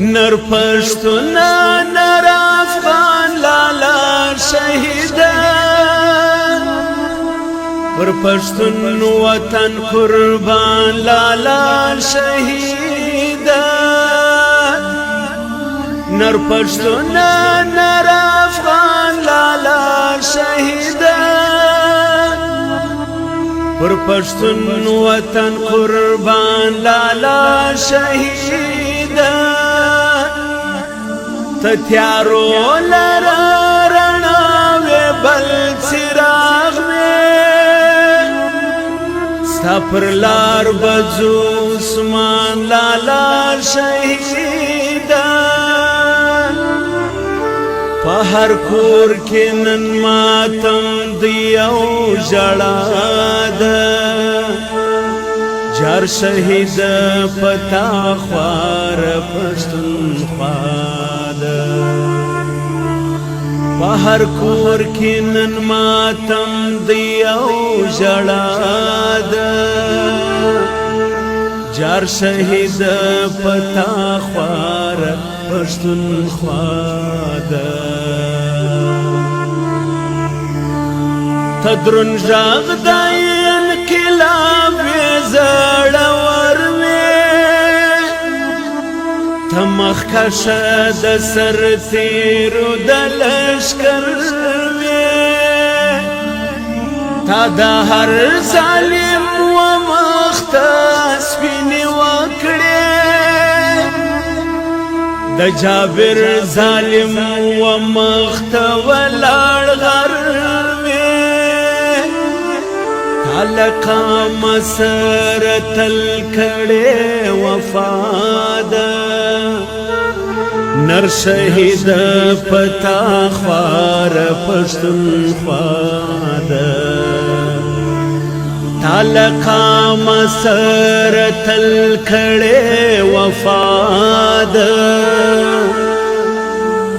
نر پښتون نر افغان لالا شهیدا پر پښتون وطن قربان لالا شهیدا نر پښتون نر افغان لالا شهیدا پر پښتون وطن قربان لالا شهیدا تتیارو لرا رڼا وې بل څراغ وې ستا پر لار بځو عثمان لالا شهیدا په هر کور کې نن ماتم دی او ژړا ده جار شهید پتا خوار پښتونخوا ده په هر کور کې نن ماتم دی او ژړا ده جار شهید پتا خوار پښتونخوا ده تدرن ژغ د انقلاب زړور وې ته مخکشه د سرتیرو د لښکر وې تا د هر ظالم و مخته سپینې وکړې د جابر ظالم و مخته ولاړ غر لکا مسرت الکڑے وفادا نر شہید پتا خوار پښتونخوا ده لکا مسرت الکڑے وفادا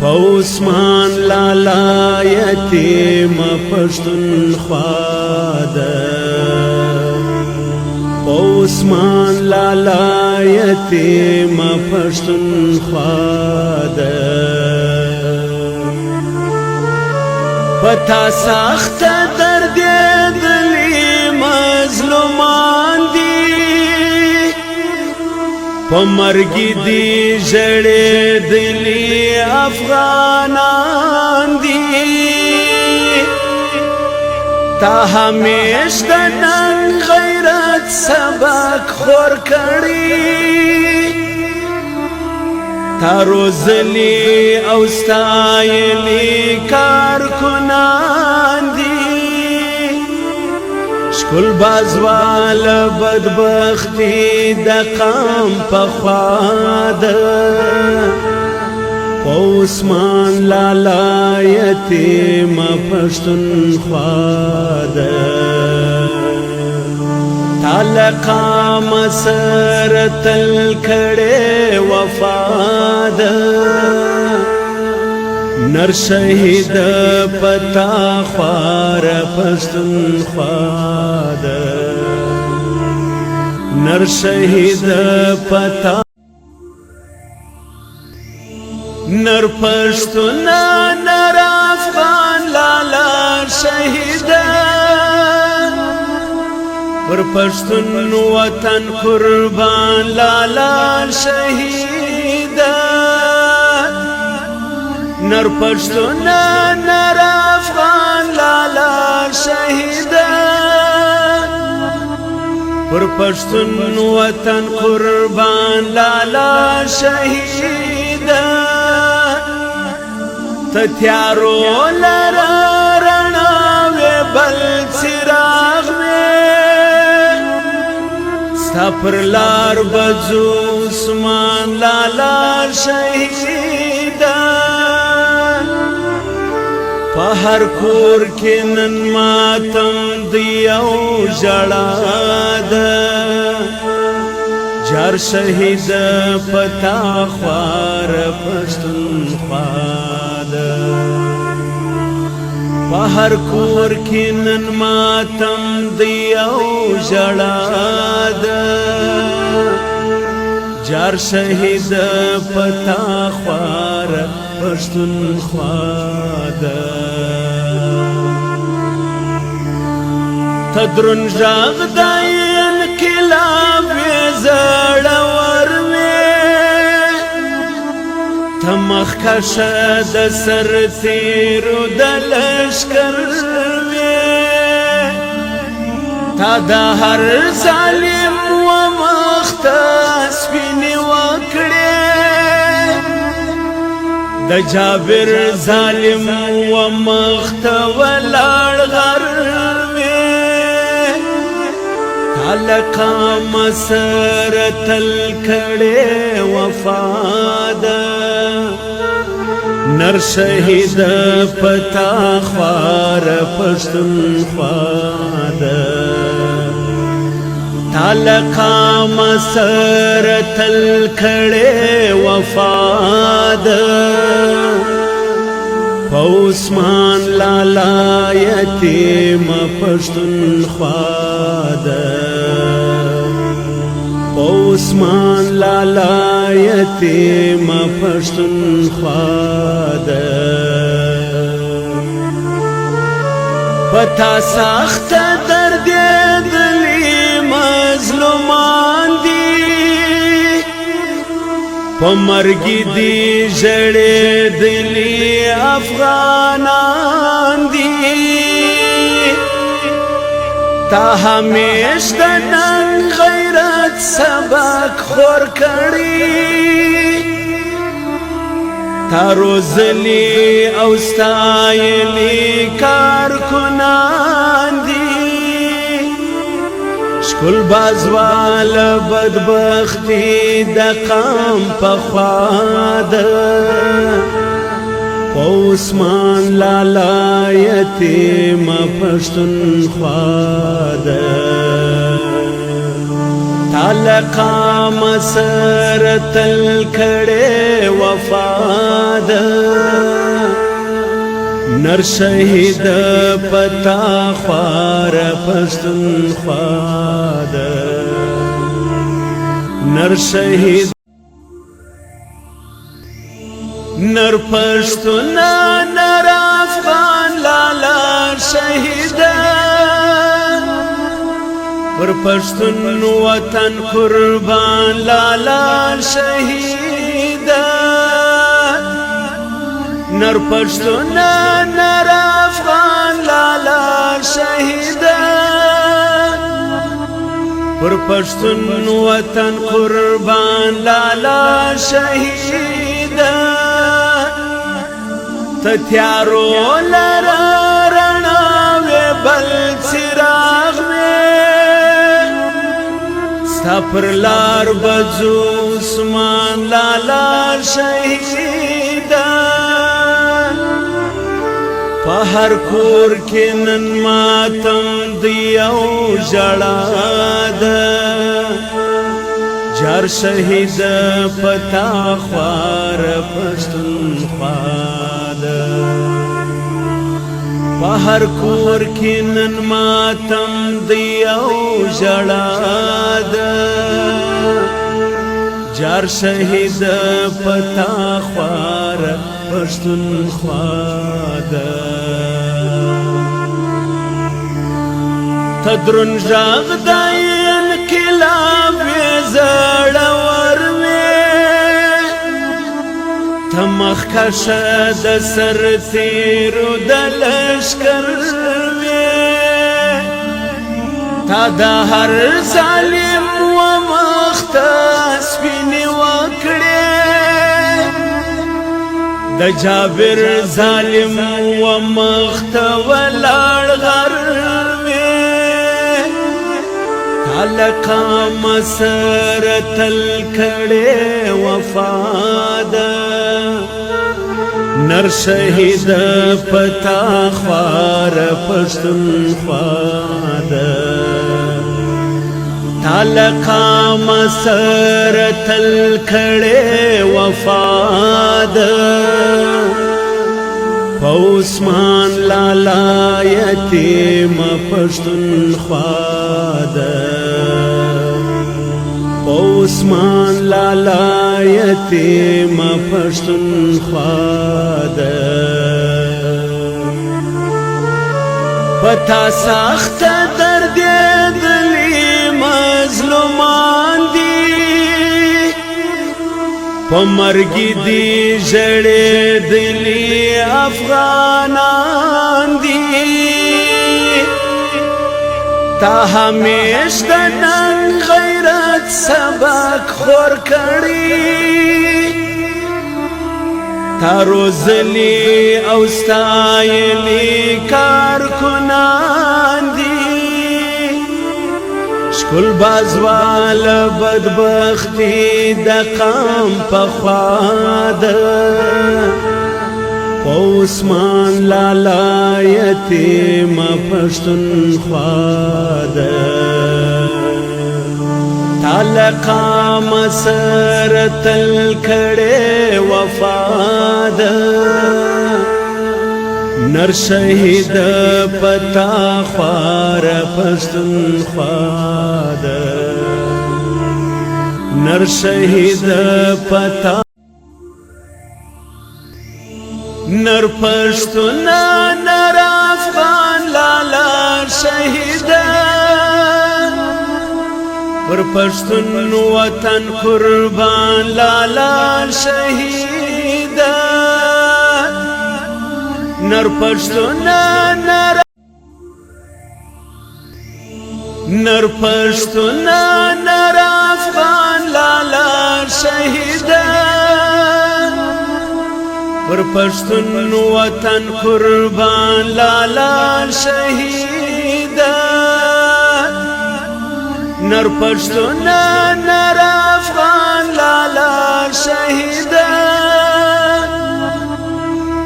عثمان لالا یتیم پښتونخوا ده عثمان لالا یتیم پښتونخوا ده پتا سخت درد دلی مظلومان دی پمرگی دی جڑے دلی افغانان دی تا ہمیش دنن غیرت سبق خور کری تا روزلی اوستایلی کارکنان دی شکل بازوال بدبختی د قام پخوا ده عثمان لالا یتیم پښتونخوا ده لکا مسرت الکڑے وفا ده نر شهید پتا خوار پښتونخوا ده نر شهید پتا نر پښتون نر افغان لالا شهیدا پر پښتون وطن قربان لالا شهیدا نر پښتون نر افغان لالا شهیدا پر پښتون وطن قربان لالا شهیدا تتیارو لرا رڼا وې بل څراغ وې ستا پر لار بځو عثمان لالا شهیدا په هر کور کې نن ماتم دی او ژړا ده جار شهید پتا خوار پښتونخوا ده په هر کور کې نن ماتم دی او ژړا ده جار شهید پتا خوار پښتونخوا ده تدرون ژغ د انقلاب زړور وې ته مخکشه د سرتیرو د لښکر وې تا د هر ظالم و مخته سپینې وکړې د جابر ظالم و مخته ولاړ غر لقام سر تل کړه وفا ده نر شهید پتا خوار پښتونخوا ده لقام سر تل کړه وفا ده عثمان لالا یتیم پښتونخوا ده عثمان لالا یتیم پښتونخوا ده پتا سخت درد دلی مظلومان دی پمرګي دی ژړې دلی افغانان دی تا همیش د نن غیرت سبق خور کړی تا روزلی او ستایلی کارکنان دی شکل بازوال بدبختی د قام پخوا ده عثمان لالا یتیم پښتونخوا ده لقام سر تل کړه وفا ده نر شهید پتا خوار پښتونخوا ده نر شهید نر پښتون نر افغان لالا شهید پر پښتون وطن قربان لالا شهید نر پښتون نر افغان لالا شهید پر پښتون وطن قربان لالا شهید تتیارو لرا رڼا وې بل څراغ ستا پر لار بځو عثمان لالا شهید په هر کور کې نن ماتم دی او ژړا ده جار شهید پتا خوار پښتونخوا ده په هر کور کې نن ماتم دی او ژړا ده جار شهید پتا خوار پښتونخوا ده تدرون ژغ د انقلاب زړور وې ته مخکشه د سرتیرو د لښکر وې تا د هر ظالم و مخته سپینې وکړې د جابر ظالم و مخته ولاړ غر لقام سر تل کړه وفا ده نر شهید پتا خوار پښتونخوا ده لقام سر تل کړه وفا ده عثمان لالا یتیم پښتونخوا ده عثمان لالا یتیم پښتونخوا ده پتا سخت دردېدلي مظلومان دي په مرګ دي ژړېدلي افغانان دي تا همیش د ننګ غیرت سبق خور کړي تا روزلی او ستایلی کارکنان دی شکل بازوال بدبختی د قام پخوا ده عثمان لالا یتیم پښتونخوا ده تعلقا مسر تل کړه وفا ده نر شهید پتا خوار پښتونخوا ده نر شهید پتا نر پښتون نر افغان لالا شهید پر پښتون وطن قربان لالا شهید نر پښتون نر پښتون نر افغان لالا شهید پر پښتون وطن قربان لالا شهید نر پښتون نر افغان لالا شهید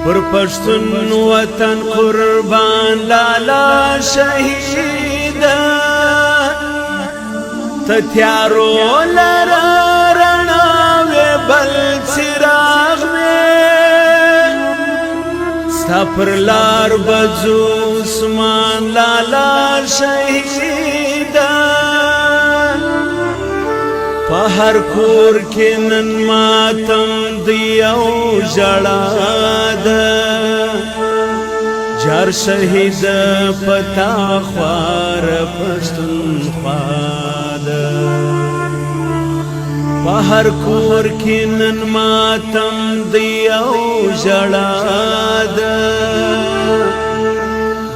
پر پښتون وطن قربان لالا شهید تتیارو لرا رڼا وې بل څراغ ستا پر لار بځو عثمان لالا شهید په هر کور کې نن ماتم دی او ژړا ده جار شهید پتا خوار پښتونخوا ده په هر کور کې نن ماتم دی او ژړا ده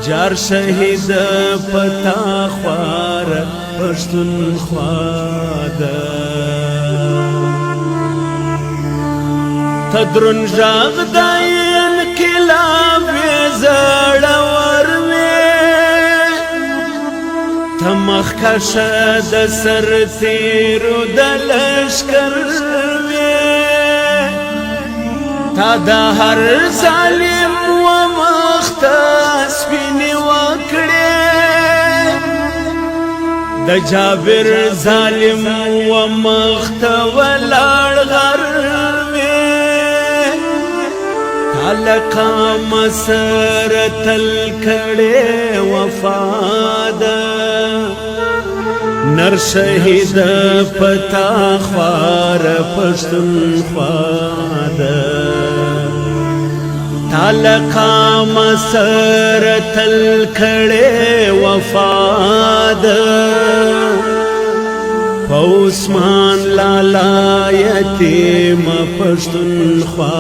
جار شهید پتا خوار پښتونخوا ده تدرون ژغ د انقلاب زړور وې ته مخکشه د سرتیرو د لښکر وې تا د هر ظالم و مخته سپینې وکړې د جابر ظالم و مخته ولاړ غر تعلقا مسر تل کړه وفا ده نر شهید پتا خوار پښتونخوا ده تعلقا مسر تل کړه وفا ده عثمان لالا یتیم پښتونخوا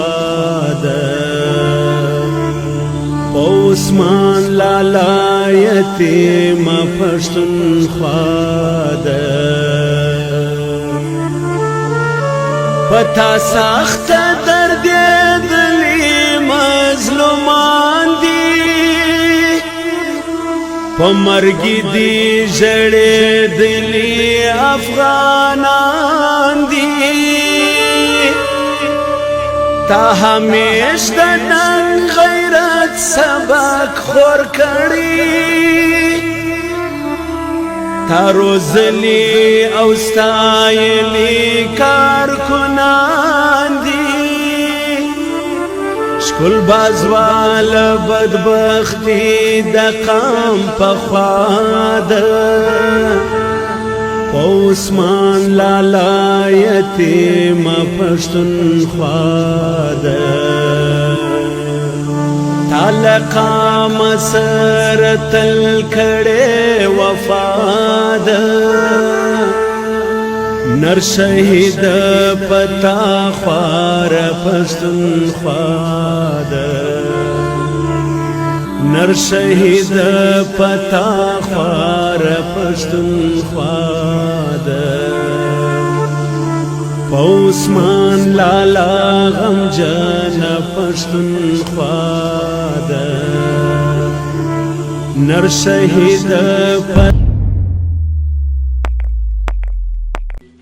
ده عثمان لالا یتیم پښتونخوا ده پتا سخت دردېدلي مظلومان دي په مرګ دي ژړېدلي افغانان دي تا همیش د ننګ غیرت سبق خور کړي تا روزلی او ستایلی کارکنان دي شکل بازوال بدبختی د قام پخوا ده عثمان لالا یتیم پښتونخوا ده تعلقا مسر تل کړه وفا ده نر شهید پتا خوار پښتونخوا ده نر شهید پتا خوار پښتونخوا ده عثمان لالا غمجن پښتونخوا ده نر شهید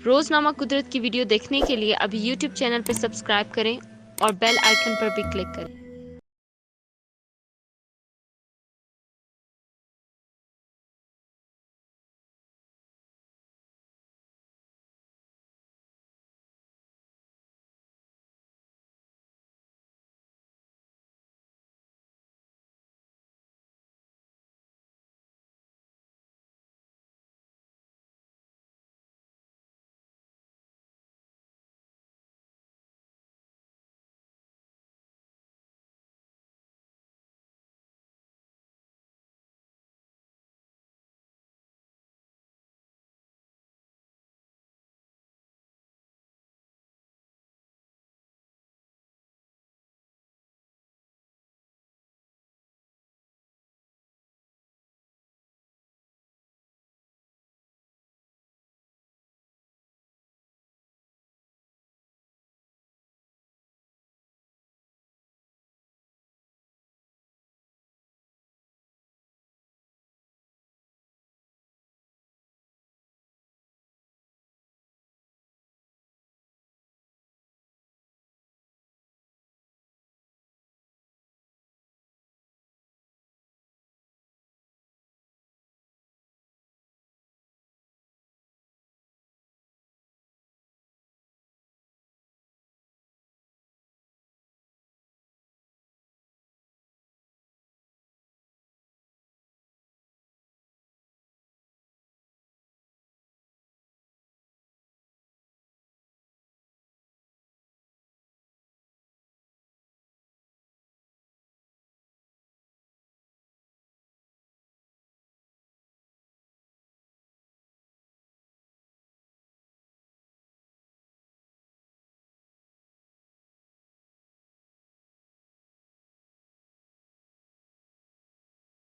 रोजनामा कुदरत की वीडियो देखने के लिए अभी YouTube चैनल पर सब्सक्राइब करें और बेल आइकन पर भी क्लिक करें।